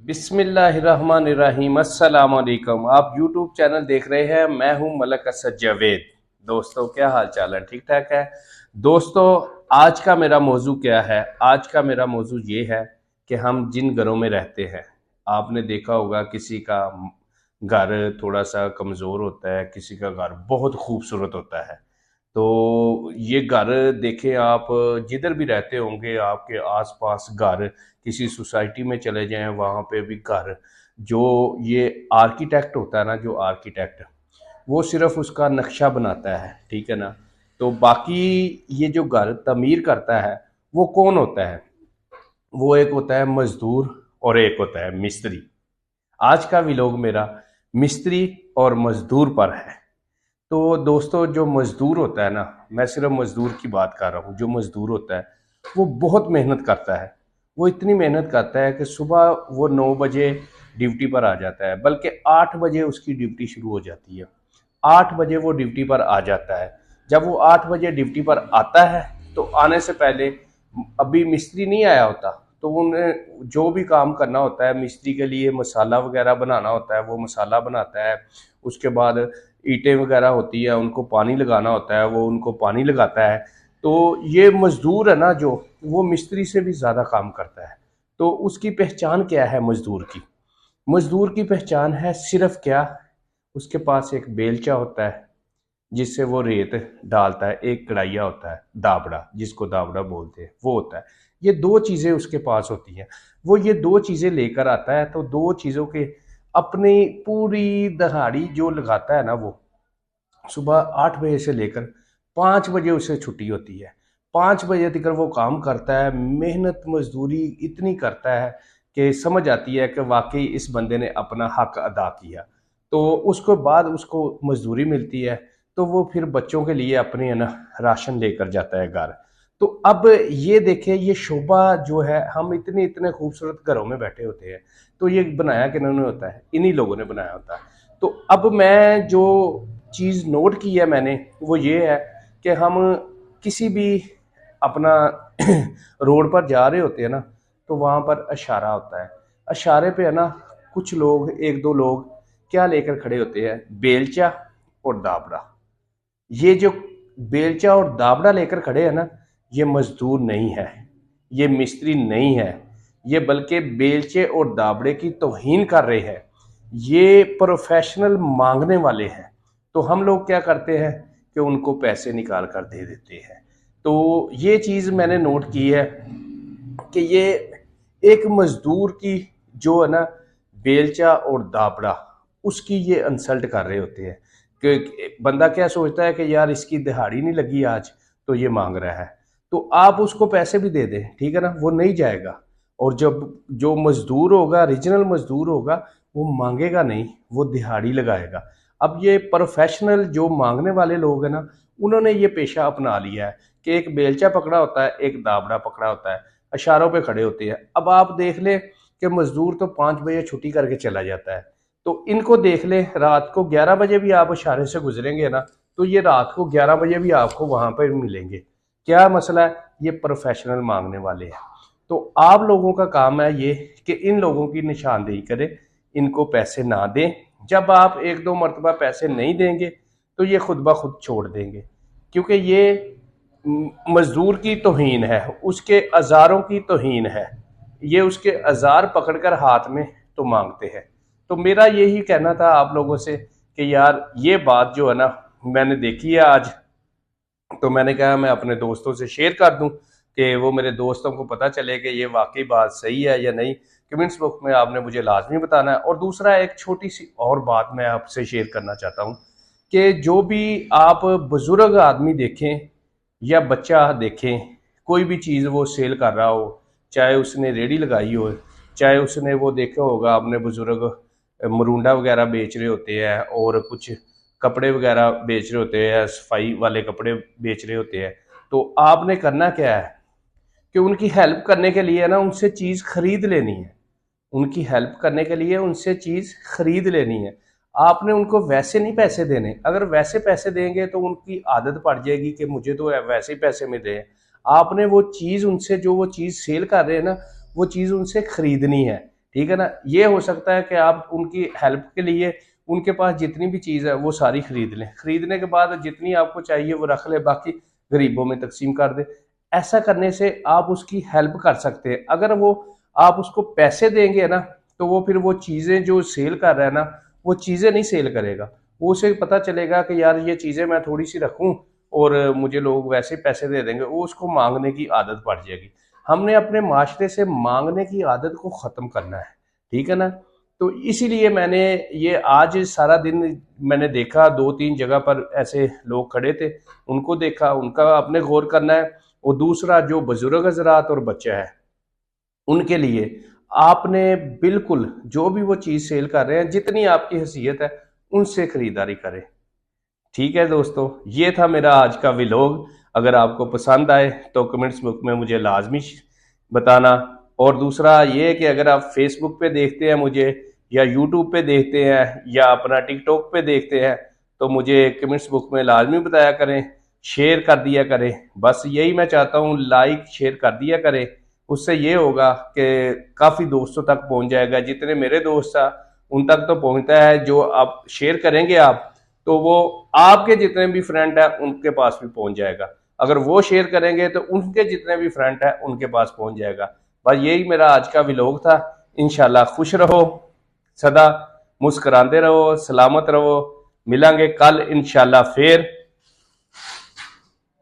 बिस्मिल्लाहिर्रहमानिर्रहीम। अस्सलाम वालेकुम। आप यूट्यूब चैनल देख रहे हैं। मैं हूं मलक असद जावेद। दोस्तों, क्या हाल चाल है? ठीक ठाक है दोस्तों। आज का मेरा मौजू क्या है? आज का मेरा मौजू ये है कि हम जिन घरों में रहते हैं, आपने देखा होगा किसी का घर थोड़ा सा कमज़ोर होता है, किसी का घर बहुत खूबसूरत होता है। तो ये घर देखें आप, जिधर भी रहते होंगे आपके आसपास घर, किसी सोसाइटी में चले जाएं वहाँ पे भी घर, जो ये आर्किटेक्ट होता है ना, जो आर्किटेक्ट वो सिर्फ उसका नक्शा बनाता है, ठीक है ना। तो बाकी ये जो घर तमीर करता है वो कौन होता है? वो एक होता है मजदूर और एक होता है मिस्त्री। आज का व्लॉग मेरा मिस्त्री और मजदूर पर है। तो दोस्तों, जो मजदूर होता है ना, मैं सिर्फ मजदूर की बात कर रहा हूँ। जो मजदूर होता है वो बहुत मेहनत करता है। वो इतनी मेहनत करता है कि सुबह वो 9 बजे ड्यूटी पर आ जाता है, बल्कि 8 बजे उसकी ड्यूटी शुरू हो जाती है। 8 बजे वो ड्यूटी पर आ जाता है। जब वो 8 बजे ड्यूटी पर आता है तो आने से पहले अभी मिस्त्री नहीं आया होता, तो उन्हें जो भी काम करना होता है, मिस्त्री के लिए मसाला वगैरह बनाना होता है, वो मसाला बनाता है। उसके बाद ईंटें वगैरह होती है, उनको पानी लगाना होता है, वो उनको पानी लगाता है। तो ये मजदूर है ना, जो वो मिस्त्री से भी ज़्यादा काम करता है। तो उसकी पहचान क्या है मजदूर की? मजदूर की पहचान है सिर्फ क्या, उसके पास एक बेलचा होता है जिससे वो रेत डालता है, एक कढ़ाइया होता है, दाबड़ा, जिसको दाबड़ा बोलते हैं, वो होता है। ये दो चीज़ें उसके पास होती हैं। वो ये दो चीज़ें लेकर आता है। तो दो चीज़ों के अपनी पूरी दहाड़ी जो लगाता है ना, वो सुबह 8 बजे से लेकर 5 बजे उसे छुट्टी होती है। 5 बजे तक वो काम करता है, मेहनत मजदूरी इतनी करता है कि समझ आती है कि वाकई इस बंदे ने अपना हक अदा किया। तो उसके बाद उसको मजदूरी मिलती है, तो वो फिर बच्चों के लिए अपने है ना राशन लेकर जाता है घर। तो अब ये देखें, ये शोभा जो है, हम इतने इतने खूबसूरत घरों में बैठे होते हैं, तो ये बनाया किन्होंने होता है? इन्हीं लोगों ने बनाया होता है। तो अब मैं जो चीज़ नोट की है मैंने, वो ये है कि हम किसी भी अपना रोड पर जा रहे होते हैं ना, तो वहाँ पर इशारा होता है। इशारे पे है ना, कुछ लोग, एक दो लोग क्या लेकर खड़े होते हैं? बेलचा और दाबड़ा। ये जो बेलचा और दाबड़ा लेकर खड़े हैं ना, ये मजदूर नहीं है, ये मिस्त्री नहीं है, ये बल्कि बेलचे और दाबड़े की तौहीन कर रहे हैं। ये प्रोफेशनल मांगने वाले हैं। तो हम लोग क्या करते हैं कि उनको पैसे निकाल कर दे देते हैं। तो ये चीज़ मैंने नोट की है कि ये एक मजदूर की जो है ना, बेलचा और दाबड़ा, उसकी ये इंसल्ट कर रहे होते हैं। कि बंदा क्या सोचता है कि यार इसकी दिहाड़ी नहीं लगी आज, तो ये मांग रहा है। तो आप उसको पैसे भी दे दें, ठीक है ना, वो नहीं जाएगा। और जब जो मजदूर होगा, रीजनल मजदूर होगा, वो मांगेगा नहीं, वो दिहाड़ी लगाएगा। अब ये प्रोफेशनल जो मांगने वाले लोग हैं ना, उन्होंने ये पेशा अपना लिया है कि एक बेलचा पकड़ा होता है, एक दाबड़ा पकड़ा होता है, इशारों पे खड़े होते हैं। अब आप देख ले कि मजदूर तो 5 बजे छुट्टी करके चला जाता है। तो इनको देख ले, रात को 11 बजे भी आप इशारे से गुजरेंगे ना, तो ये रात को 11 बजे भी आपको वहां पर मिलेंगे। क्या मसला है? ये प्रोफेशनल मांगने वाले हैं। तो आप लोगों का काम है ये कि इन लोगों की निशानदेही करें, इनको पैसे ना दें। जब आप एक दो मरतबा पैसे नहीं देंगे तो ये खुद ब खुद छोड़ देंगे, क्योंकि ये मजदूर की तौहीन है, उसके अजारों की तौहीन है। ये उसके अजार पकड़कर हाथ में तो मांगते हैं। तो मेरा यही कहना था आप लोगों से कि यार ये बात जो है ना, मैंने देखी है आज, तो मैंने कहा मैं अपने दोस्तों से शेयर कर दूं कि वो मेरे दोस्तों को पता चले कि ये वाकई बात सही है या नहीं। कमेंट्स बॉक्स में आपने मुझे लाजमी बताना है। और दूसरा, एक छोटी सी और बात मैं आपसे शेयर करना चाहता हूँ कि जो भी आप बुजुर्ग आदमी देखें या बच्चा देखें, कोई भी चीज़ वो सेल कर रहा हो, चाहे उसने रेडी लगाई हो, चाहे उसने वो देखा होगा अपने बुजुर्ग मरूंडा वगैरह बेच रहे होते हैं, और कुछ कपड़े वगैरह बेच रहे होते हैं, सफाई वाले कपड़े बेच रहे होते हैं। तो आपने करना क्या है कि उनकी हेल्प करने के लिए ना उनसे चीज़ खरीद लेनी है। उनकी हेल्प करने के लिए उनसे चीज़ खरीद लेनी है। आपने उनको वैसे नहीं पैसे देने। अगर वैसे पैसे देंगे तो उनकी आदत पड़ जाएगी कि मुझे तो वैसे ही पैसे मिल रहे हैं। आपने वो चीज़ उनसे, जो वो चीज़ सेल कर रहे हैं ना, वो चीज़ उनसे खरीदनी है, ठीक है ना। ये हो सकता है कि आप उनकी हेल्प के लिए उनके पास जितनी भी चीज़ है वो सारी खरीद लें, खरीदने के बाद जितनी आपको चाहिए वो रख ले, बाकी गरीबों में तकसीम कर दे। ऐसा करने से आप उसकी हेल्प कर सकते हैं। अगर वो आप उसको पैसे देंगे ना, तो वो फिर वो चीज़ें जो सेल कर रहा है ना, वो चीज़ें नहीं सेल करेगा। वो उसे पता चलेगा कि यार ये चीज़ें मैं थोड़ी सी रखूं और मुझे लोग वैसे पैसे दे देंगे, वो उसको मांगने की आदत पड़ जाएगी। हमने अपने माशरे से मांगने की आदत को ख़त्म करना है, ठीक है ना। तो इसीलिए मैंने ये आज सारा दिन मैंने देखा, दो तीन जगह पर ऐसे लोग खड़े थे, उनको देखा, उनका अपने गौर करना है। और दूसरा जो बुजुर्ग हजरात और बच्चा है उनके लिए आपने बिल्कुल जो भी वो चीज़ सेल कर रहे हैं, जितनी आपकी हैसियत है उनसे खरीदारी करें। ठीक है दोस्तों, ये था मेरा आज का व्लॉग। अगर आपको पसंद आए तो कमेंट्स बुक में मुझे लाजमी बताना। और दूसरा ये है कि अगर आप फेसबुक पे देखते हैं मुझे, या यूट्यूब पे देखते हैं, या अपना टिकटॉक पे देखते हैं, तो मुझे कमेंट्स बुक में लाजमी बताया करें, शेयर कर दिया करें। बस यही मैं चाहता हूँ, लाइक शेयर कर दिया करें। उससे ये होगा कि काफ़ी दोस्तों तक पहुँच जाएगा। जितने मेरे दोस्त था उन तक तो पहुँचता है, जो आप शेयर करेंगे आप, तो वो आपके जितने भी फ्रेंड हैं उनके पास भी पहुंच जाएगा। अगर वो शेयर करेंगे तो उनके जितने भी फ्रेंड हैं उनके पास पहुंच जाएगा। बस यही मेरा आज का व्लॉग था। इंशाल्लाह खुश रहो, सदा मुस्कुराते रहो, सलामत रहो। मिलेंगे कल इंशाल्लाह फिर।